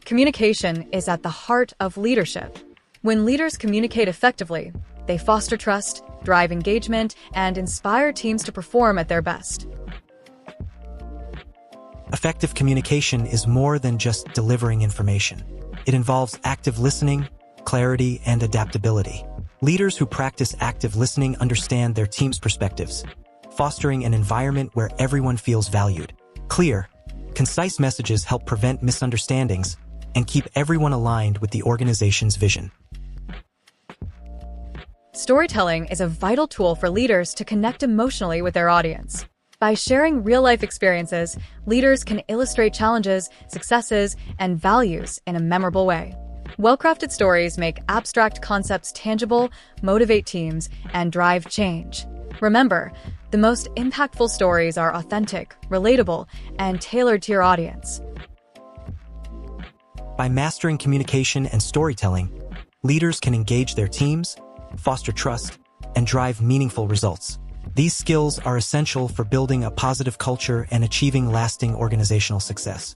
Communication is at the heart of leadership. When leaders communicate effectively, they foster trust, drive engagement, and inspire teams to perform at their best. Effective communication is more than just delivering information. It involves active listening, clarity, and adaptability. Leaders who practice active listening understand their team's perspectives, fostering an environment where everyone feels valued. Clear, concise messages help prevent misunderstandings and keep everyone aligned with the organization's vision. Storytelling is a vital tool for leaders to connect emotionally with their audience. By sharing real-life experiences, leaders can illustrate challenges, successes, and values in a memorable way. Well-crafted stories make abstract concepts tangible, motivate teams, and drive change. Remember, the most impactful stories are authentic, relatable, and tailored to your audience. By mastering communication and storytelling, leaders can engage their teams, foster trust, and drive meaningful results. These skills are essential for building a positive culture and achieving lasting organizational success.